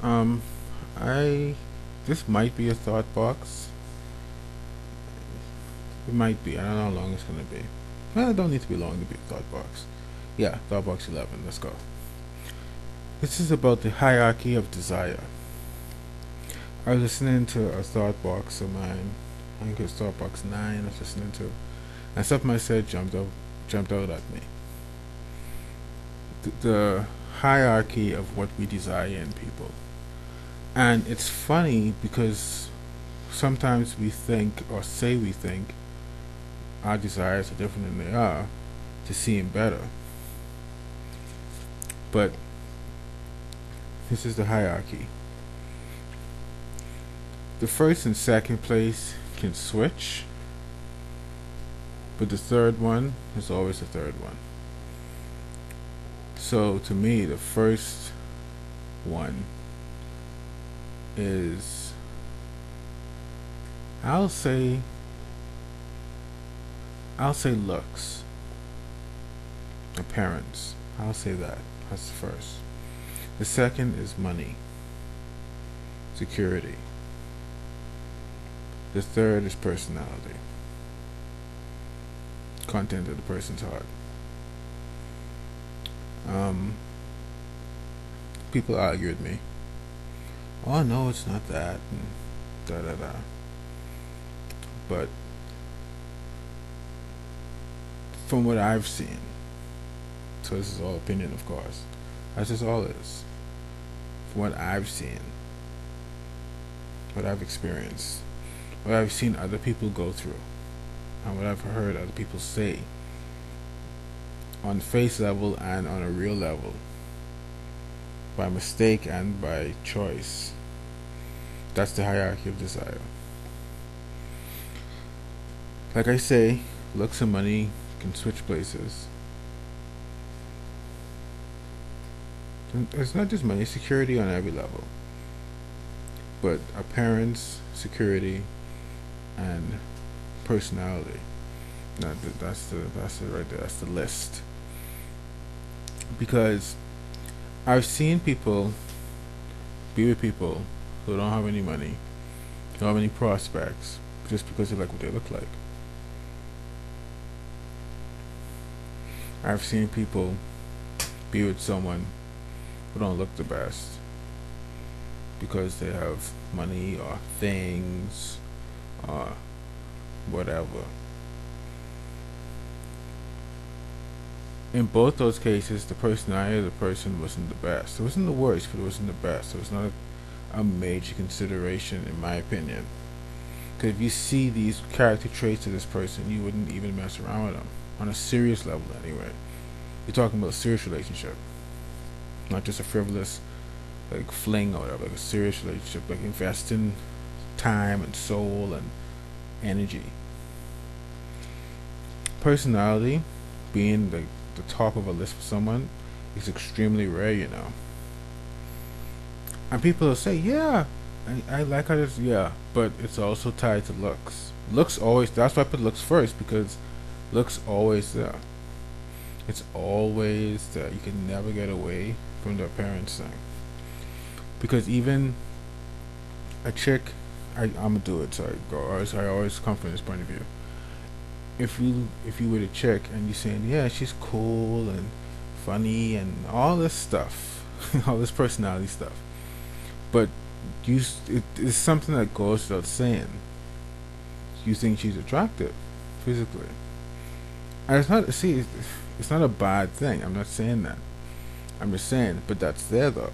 Um, I this might be a thought box. It might be. I don't know how long it's gonna be. Well, it don't need to be long to be a thought box. Yeah, thought box 11. Let's go. This is about the hierarchy of desire. I was listening to a thought box of mine. I think it was thought box 9. I was listening to, and something I said jumped out at me. The hierarchy of what we desire in people, and it's funny because sometimes we think or say we think our desires are different than they are to seem better. But this is the hierarchy. The first and second place can switch, but the third one is always the third one. So to me, the first one is, I'll say I'll say looks, appearance. I'll say that. That's the first. The second is money, security. The third is personality, content of the person's heart. Um, People argue with me. Oh no, it's not that. And da da da. But from what I've seen, so this is all opinion, of course. That's just all it is. From what I've seen, what I've experienced, what I've seen other people go through, and what I've heard other people say, on face level and on a real level, by mistake and by choice. That's the hierarchy of desire. Like I say, looks and money can switch places. And it's not just money, security on every level. But appearance, security, and personality. That's the right there. That's the list. Because I've seen people be with people who don't have any money, don't have any prospects, just because they like what they look like. I've seen people be with someone who don't look the best because they have money or things or whatever. In both those cases, the personality of the person wasn't the best. It wasn't the worst, but it wasn't the best. It was not a major consideration, in my opinion. Because if you see these character traits of this person, you wouldn't even mess around with them. On a serious level, anyway. You're talking about a serious relationship. Not just a frivolous, like, fling or whatever. Like a serious relationship. Like, investing time and soul and energy. Personality, being the top of a list for someone, is extremely rare, you know. And people will say, yeah, I like how this, yeah, but it's also tied to looks. Looks always, that's why I put looks first, because looks always there. It's always there. You can never get away from the appearance thing. Because even a chick, I'm gonna do it, so I always come from this point of view. If you were a chick and you're saying, yeah, she's cool and funny and all this stuff, all this personality stuff, but it is something that goes without saying. You think she's attractive physically, and it's not a bad thing. I'm not saying that. I'm just saying, but that's there though.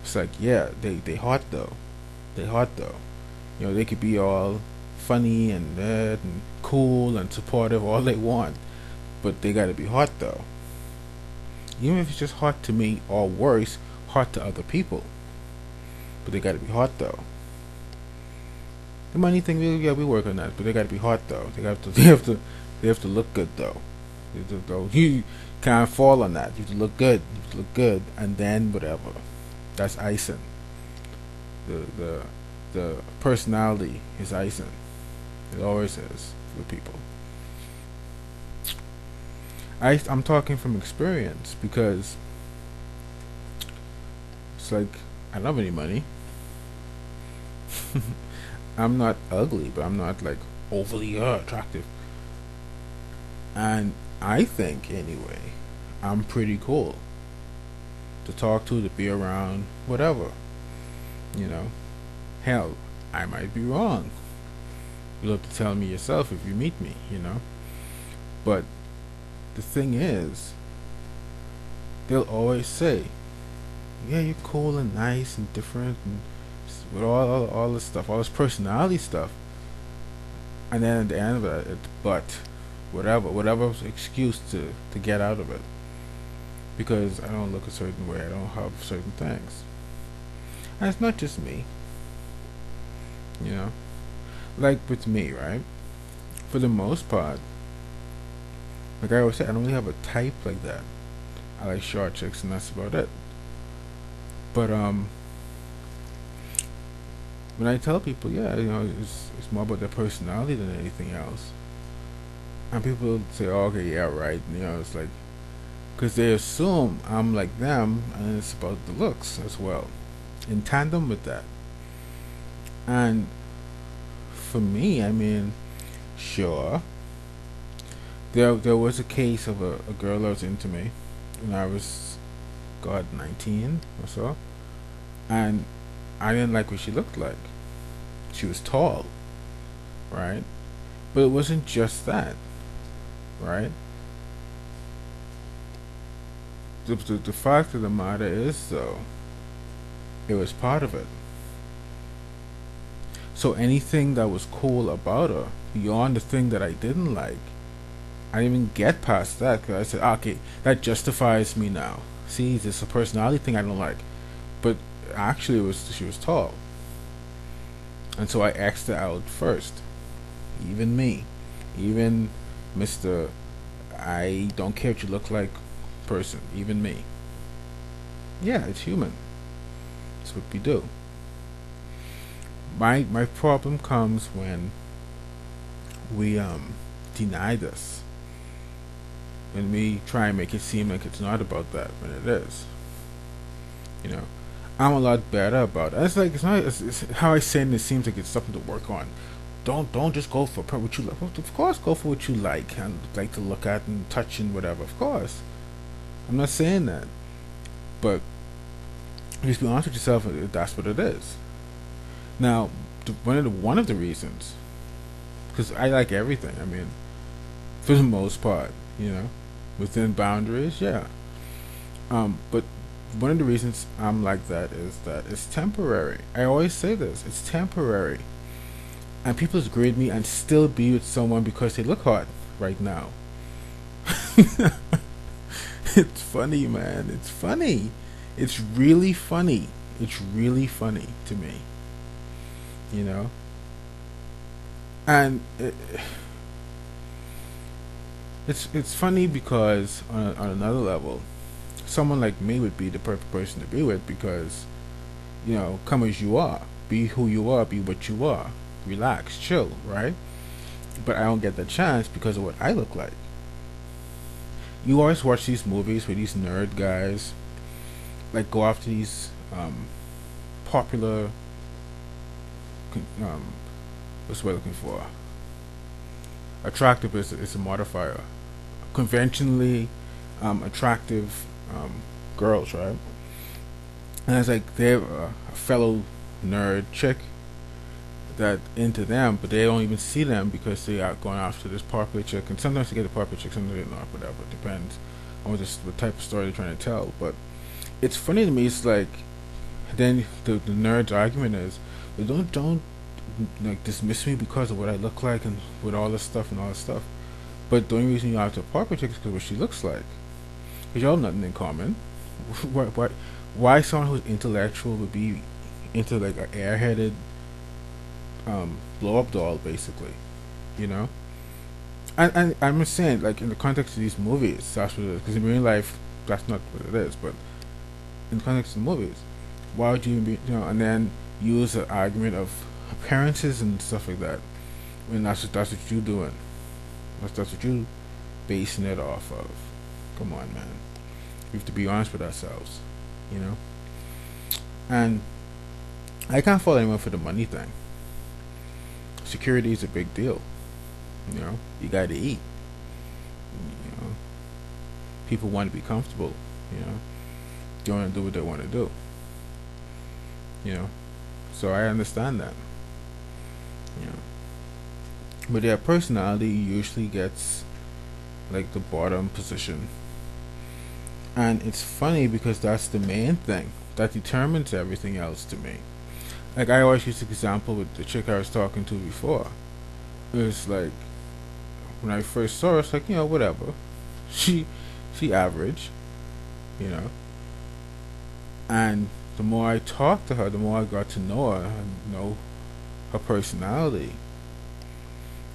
It's like, yeah, they hot though. They hot though. You know, they could be all funny and that and cool and supportive all they want, but they gotta be hot though. Even if it's just hot to me, or worse, hot to other people. But they gotta be hot though. The money thing, yeah, we work on that, but they gotta be hot though. They have to look good though. You can't fall on that. You have to look good. You have to look good, and then whatever. That's icing. The the the personality is icing. It always is with people. I'm talking from experience because it's like I don't have any money. I'm not ugly, but I'm not like overly attractive. And I think anyway, I'm pretty cool to talk to be around, whatever. You know, hell, I might be wrong. You'll have to tell me yourself if you meet me. But the thing is, they'll always say, "Yeah, you're cool and nice and different and with all this stuff, all this personality stuff." And then at the end of it, but whatever excuse to get out of it, because I don't look a certain way, I don't have certain things, and it's not just me, you know. Like with me, right? For the most part, like I always say, I don't really have a type like that. I like short chicks, and that's about it. But when I tell people, yeah, it's more about their personality than anything else, and people say, oh, okay, yeah, right, it's like, because they assume I'm like them, and it's about the looks as well, in tandem with that. And for me, I mean, sure, there was a case of a girl that was into me when I was, God, 19 or so, and I didn't like what she looked like. She was tall, right? But it wasn't just that, right? The fact of the matter is, though, it was part of it. So anything that was cool about her, beyond the thing that I didn't like, I didn't even get past that, because I said, okay, that justifies me now. See, this is a personality thing I don't like. But actually, she was tall. And so I X'd her out first. Even me. Even Mr. I don't care what you look like person. Even me. Yeah, it's human. It's what we do. My problem comes when we deny this. When we try and make it seem like it's not about that when it is. I'm a lot better about it. It's like it's how I say it seems like it's something to work on. Don't just go for what you like. Of course, go for what you like and like to look at and touch and whatever. Of course, I'm not saying that, but just be honest with yourself. That's what it is. Now, one of the reasons, because I like everything. I mean, for the most part, within boundaries, yeah. But one of the reasons I'm like that is that it's temporary. I always say this: it's temporary, and people grade me and still be with someone because they look hot right now. It's funny, man. It's funny. It's really funny. It's really funny to me. And it's funny because on another level, someone like me would be the perfect person to be with because, come as you are, be who you are, be what you are, relax, chill, right? But I don't get the chance because of what I look like. You always watch these movies where these nerd guys like go after these popular what's what I'm looking for? Attractive is a modifier. Conventionally attractive girls, right? And it's like they have a fellow nerd chick that into them, but they don't even see them because they are going after this popular chick. And sometimes they get a popular chick, sometimes they not. Whatever, it depends on what type of story they're trying to tell. But it's funny to me. It's like then the nerd's argument is, well, don't like dismiss me because of what I look like and with all this stuff and all this stuff. But the only reason you have to popular chick is because what she looks like. Because y'all have nothing in common. Why someone who's intellectual would be into like an airheaded blow up doll, basically, And I'm just saying, like in the context of these movies, that's what it is. Because in real life, that's not what it is. But in the context of movies, why would you be, and then use an argument of appearances and stuff like that when that's what you're doing. That's what you basing it off of. Come on, man. We have to be honest with ourselves, And I can't fault anyone for the money thing. Security is a big deal. You know, you got to eat. You know, people want to be comfortable. You know, they want to do what they want to do. You know, so I understand that. You know, but their personality usually gets like the bottom position, and it's funny because that's the main thing that determines everything else to me. Like I always use the example with the chick I was talking to before. It was like when I first saw her, it's like, you know, whatever. She she average, you know. And the more I talked to her, the more I got to know her and know her personality,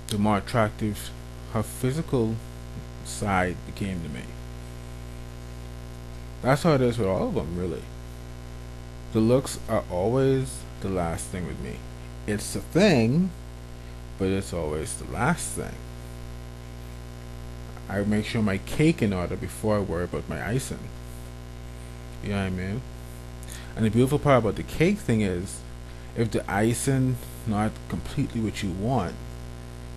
the more attractive her physical side became to me. That's how it is with all of them, really. The looks are always the last thing with me. It's a thing, but it's always the last thing. I make sure my cake in order before I worry about my icing. You know what I mean? And the beautiful part about the cake thing is, if the icing not completely what you want,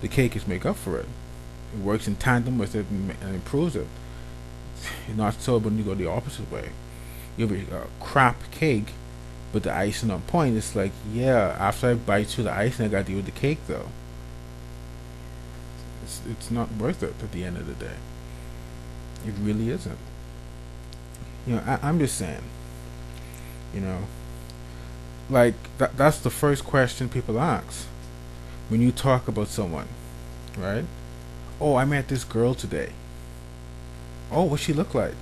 the cake is make up for it. It works in tandem with it and improves it. Not so when you go the opposite way. You have a crap cake, but the icing on point. It's like, yeah, after I bite through the icing, I got to deal with the cake though. It's not worth it at the end of the day. It really isn't. You know, I'm just saying. You know, like that's the first question people ask when you talk about someone, right? Oh, I met this girl today. Oh, what she look like?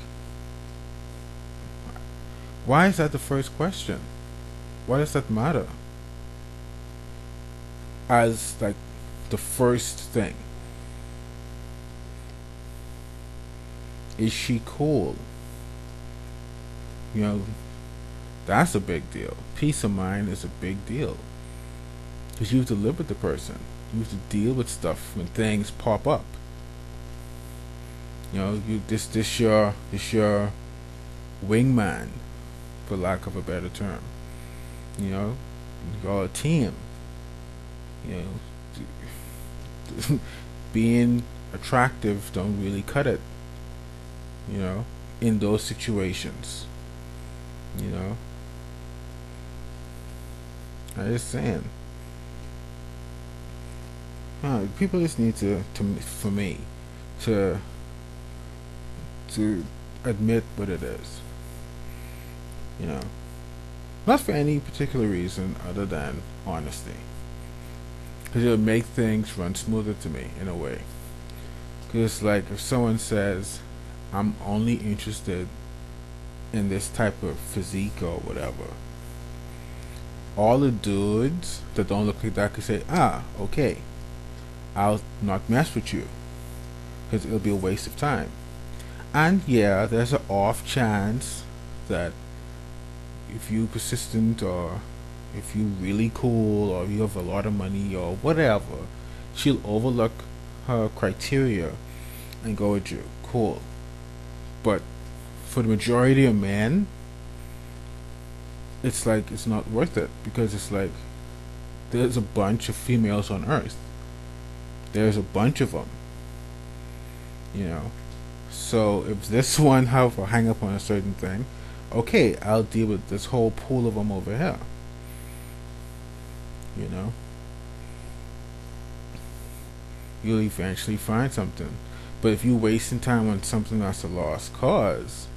Why is that the first question? Why does that matter? As like the first thing. Is she cool? You know, that's a big deal. Peace of mind is a big deal. Because you have to live with the person. You have to deal with stuff when things pop up. You know, this your wingman, for lack of a better term. You know, you're a team. You know, being attractive don't really cut it. You know, in those situations. You know, I'm just saying. People just need to for me to admit what it is. You know, not for any particular reason other than honesty, because it'll make things run smoother to me in a way. Because like if someone says, I'm only interested in this type of physique or whatever, all the dudes that don't look like that could say, okay, I'll not mess with you because it'll be a waste of time. And yeah, there's an off chance that if you persistent or if you really cool or you have a lot of money or whatever, she'll overlook her criteria and go with you. Cool. But for the majority of men, it's like it's not worth it, because it's like there's a bunch of females on earth. There's a bunch of them. You know. So if this one have a hang up on a certain thing, okay, I'll deal with this whole pool of them over here. You know. You'll eventually find something. But if you're wasting time on something that's a lost cause,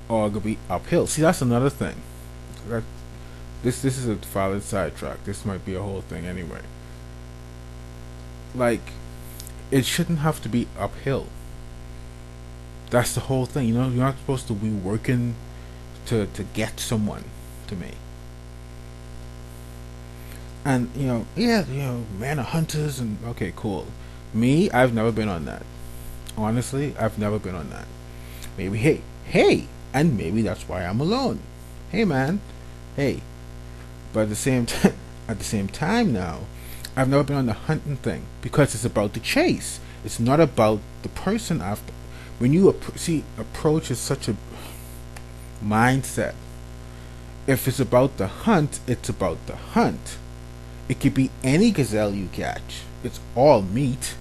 or it could be uphill. See, that's another thing. That this is a valid sidetrack. This might be a whole thing anyway. Like, it shouldn't have to be uphill. That's the whole thing. You know, you're not supposed to be working to get someone to me. And men are hunters and okay, cool. Me, I've never been on that. Honestly, I've never been on that. Maybe hey, and maybe that's why I'm alone. Hey man, hey. But at the same time now, I've never been on the hunting thing because it's about the chase. It's not about the person after. When you approach is such a mindset. If it's about the hunt, it's about the hunt. It could be any gazelle you catch. It's all meat.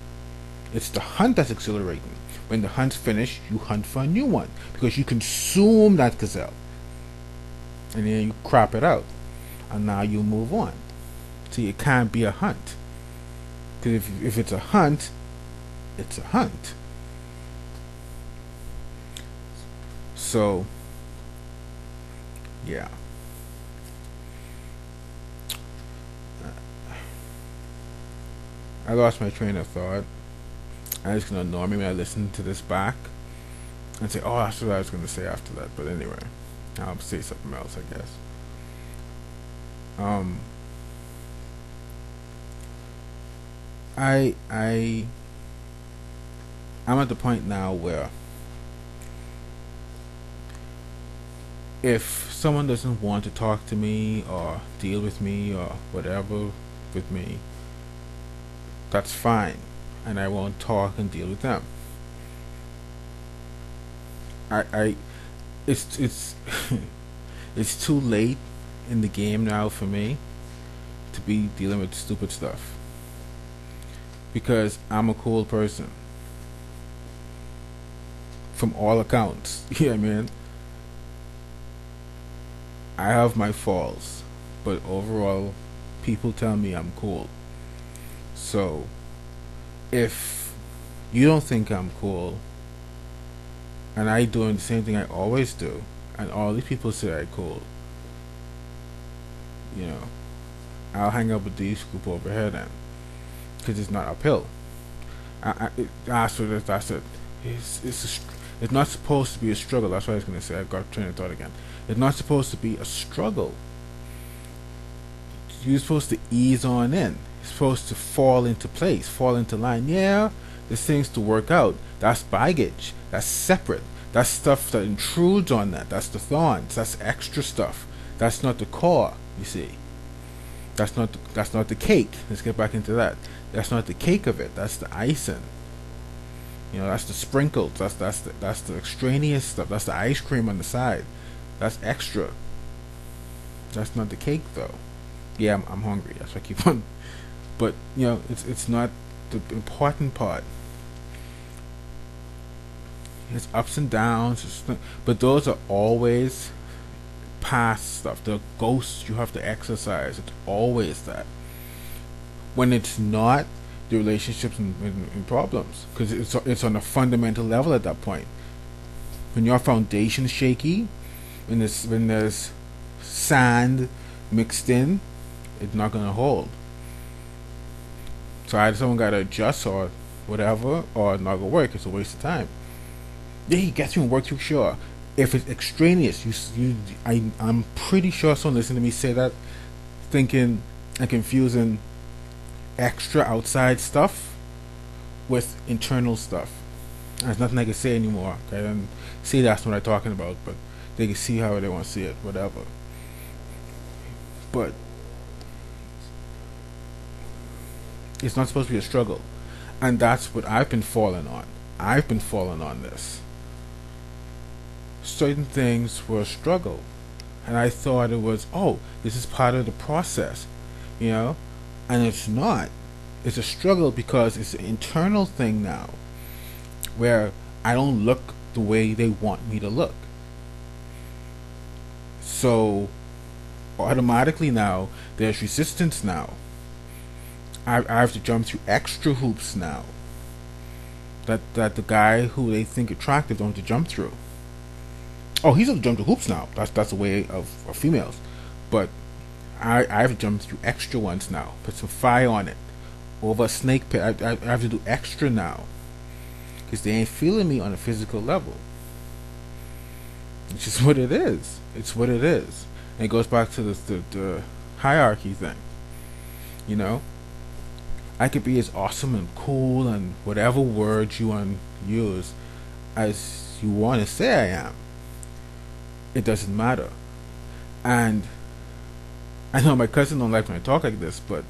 It's the hunt that's exhilarating. When the hunt's finished, you hunt for a new one because you consume that gazelle, and then you crop it out, and now you move on. See, it can't be a hunt because if it's a hunt, it's a hunt. So, yeah. I lost my train of thought. I'm just gonna ignore me when I listen to this back and say, "Oh, that's what I was gonna say after that." But anyway, I'll say something else, I guess. Um, I I'm at the point now where if someone doesn't want to talk to me or deal with me or whatever with me, that's fine, and I won't talk and deal with them. I it's it's too late in the game now for me to be dealing with stupid stuff because I'm a cool person from all accounts. Yeah, man. I have my faults, but overall, people tell me I'm cool. So, if you don't think I'm cool, and I doing the same thing I always do, and all these people say I'm cool, you know, I'll hang up with these group over here then, because it's not uphill. That's what that's it. It's not supposed to be a struggle. That's what I was gonna say. I got train of thought again. It's not supposed to be a struggle. You're supposed to ease on in. You're supposed to fall into place, fall into line. Yeah, there's things to work out. That's baggage. That's separate. That's stuff that intrudes on that. That's the thorns. That's extra stuff. That's not the core. You see. That's not the cake. Let's get back into that. That's not the cake of it. That's the icing. You know, that's the sprinkles. That's the extraneous stuff. That's the ice cream on the side. That's extra. That's not the cake though. Yeah, I'm hungry. That's why I keep on. But you know, it's not the important part. It's ups and downs, but those are always past stuff. The ghosts you have to exercise. It's always that. When it's not, the relationships and problems, because it's on a fundamental level at that point. When your foundation's shaky, when there's sand mixed in, it's not gonna hold. So either someone gotta adjust or whatever, or it's not gonna work. It's a waste of time. Yeah, he gets you and works you, sure. If it's extraneous, I'm pretty sure someone listening to me say that, thinking and confusing extra outside stuff with internal stuff. There's nothing I can say anymore. Okay? I don't see that's what I'm talking about, but they can see how they want to see it, whatever. But it's not supposed to be a struggle, and that's what I've been falling on. I've been falling on this. Certain things were a struggle, and I thought it was, oh, this is part of the process, you know, and it's not. It's a struggle because it's an internal thing now, where I don't look the way they want me to look. So automatically now there's resistance now. I have to jump through extra hoops now that the guy who they think attractive don't have to jump through. Oh, he's able to jump through hoops now. That's the way of females. But I have to jump through extra ones now. Put some fire on it. Over a snake pit, I have to do extra now. Because they ain't feeling me on a physical level. It's just what it is. It's what it is. And it goes back to the hierarchy thing. You know? I could be as awesome and cool and whatever words you want to use as you want to say I am. It doesn't matter. And I know my cousin don't like when I talk like this, but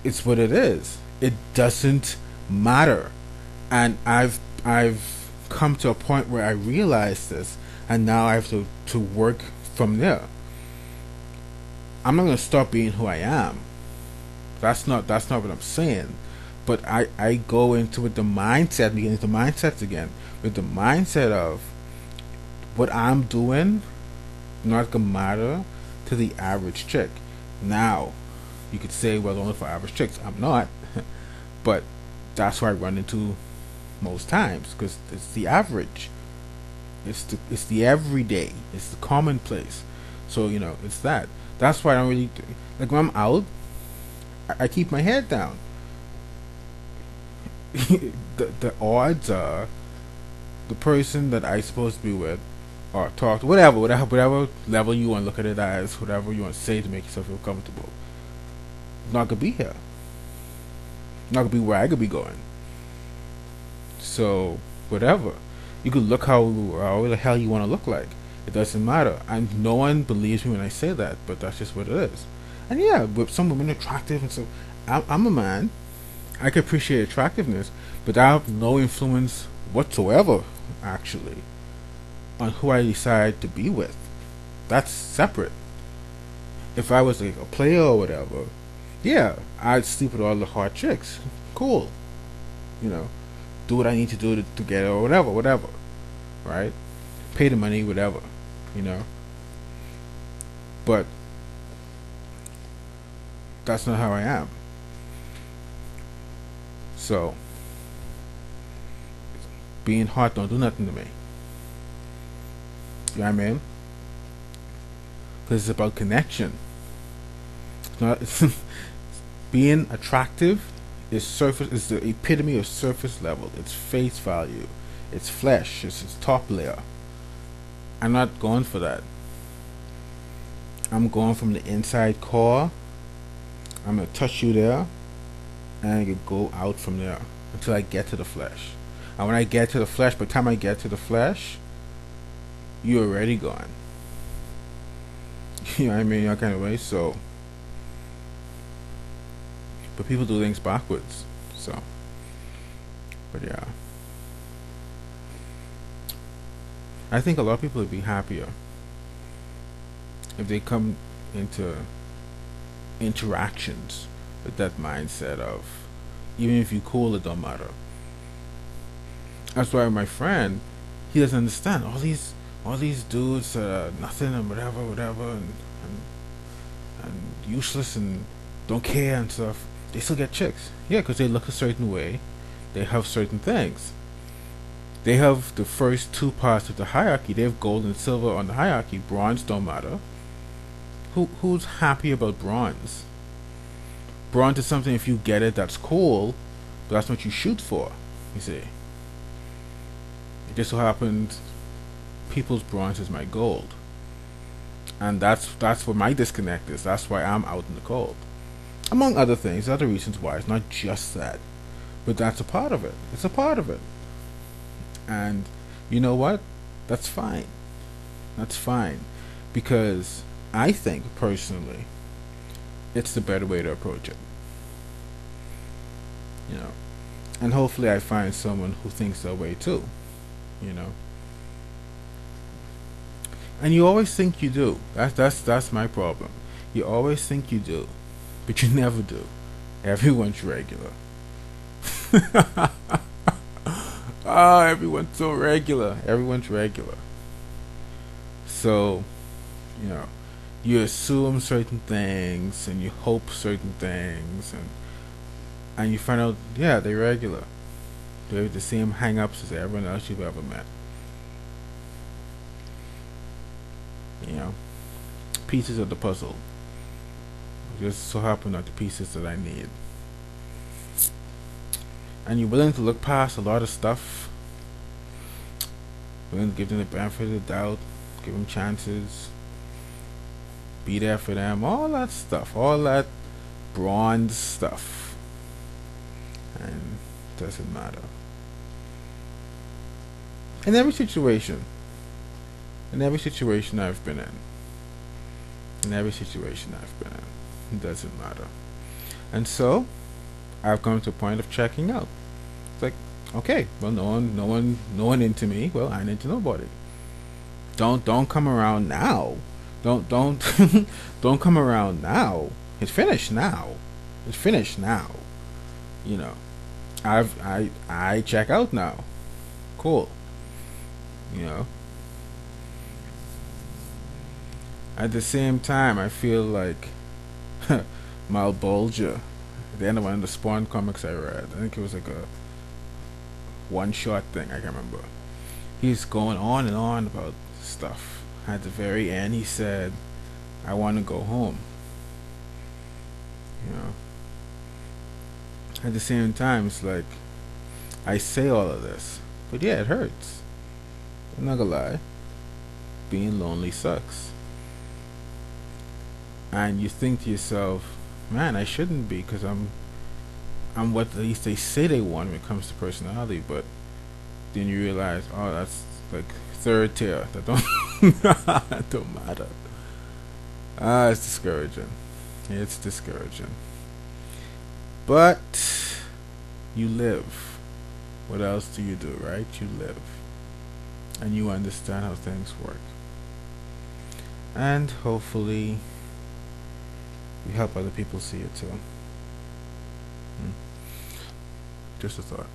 it's what it is. It doesn't matter. And I've come to a point where I realize this, and now I have to work from there. I'm not gonna stop being who I am. That's not what I'm saying. But I go into with the mindset, begin into mindsets again, with the mindset of what I'm doing not gonna matter to the average chick. Now, you could say, well, only for average chicks. I'm not, but that's what I run into most times because it's the average. It's the everyday. It's the commonplace. So it's that. That's why I don't really like when I'm out. I keep my head down. The odds are the person that I supposed to be with or talk to, whatever level you want to look at it as, whatever you want to say to make yourself feel comfortable, not gonna be here. Not gonna be where I could be going. So whatever, you could look how the hell you want to look like. It doesn't matter. And no one believes me when I say that, but that's just what it is. And yeah, with some women attractive and so, I'm a man. I can appreciate attractiveness, but I have no influence whatsoever, actually, on who I decide to be with. That's separate. If I was like a player or whatever, yeah, I'd sleep with all the hot chicks. Cool. You know, do what I need to do to get it or whatever. Right? Pay the money, whatever. You know? But that's not how I am. So, being hot don't do nothing to me. You know what I mean? Because it's about connection. It's not. Being attractive is surface. Is the epitome of surface level. It's face value. It's flesh. It's its top layer. I'm not going for that. I'm going from the inside core. I'm gonna touch you there, and I could go out from there until I get to the flesh. And when I get to the flesh, by the time I get to the flesh, you're already gone. You know what I mean? That kind of way. So, but people do things backwards. So, but yeah, I think a lot of people would be happier if they come into interactions with that mindset of even if you cool, it don't matter. That's why my friend, he doesn't understand all these dudes that are nothing and whatever and useless and don't care and stuff. They still get chicks, yeah, because they look a certain way, they have certain things. They have the first two parts of the hierarchy. They have gold and silver on the hierarchy. Bronze don't matter. Who's happy about bronze? Bronze is something, if you get it, that's cool, but that's what you shoot for. You see, it just so happens people's bronze is my gold, and that's where my disconnect is. That's why I'm out in the cold, among other things, other reasons why. It's not just that, but that's a part of it. It's a part of it, and you know what? That's fine. That's fine, because I think personally, it's the better way to approach it. You know, and hopefully I find someone who thinks that way too. You know, and you always think you do. That's my problem. You always think you do, but you never do. Everyone's regular. Oh, everyone's so regular. Everyone's regular. So, you know, you assume certain things and you hope certain things, and you find out, yeah, they're regular. They have the same hang-ups as everyone else you've ever met. You know, pieces of the puzzle. Just so happen are the pieces that I need. And you're willing to look past a lot of stuff. Willing to give them the benefit of the doubt, give them chances, be there for them, all that stuff, all that bronze stuff. And it doesn't matter. In every situation I've been in every situation I've been in, it doesn't matter. And so I've come to a point of checking out. It's like, okay, well, no one into me. Well, I ain't into nobody. Don't come around now Don't don't come around now. It's finished now. It's finished now. You know. I check out now. Cool. You know. At the same time, I feel like Malbolgia. At the end of one of the Spawn comics I read, I think it was like a one shot thing. I can't remember. He's going on and on about stuff. At the very end, he said, "I want to go home." You know. At the same time, it's like I say all of this, but yeah, it hurts. I'm not gonna lie. Being lonely sucks. And you think to yourself, man, I shouldn't be because I'm what at least they say they want when it comes to personality, but then you realize, oh, that's like third tier. That don't that don't matter. Ah, it's discouraging. It's discouraging. But you live. What else do you do, right? You live. And you understand how things work. And hopefully we help other people see it too. Just a thought.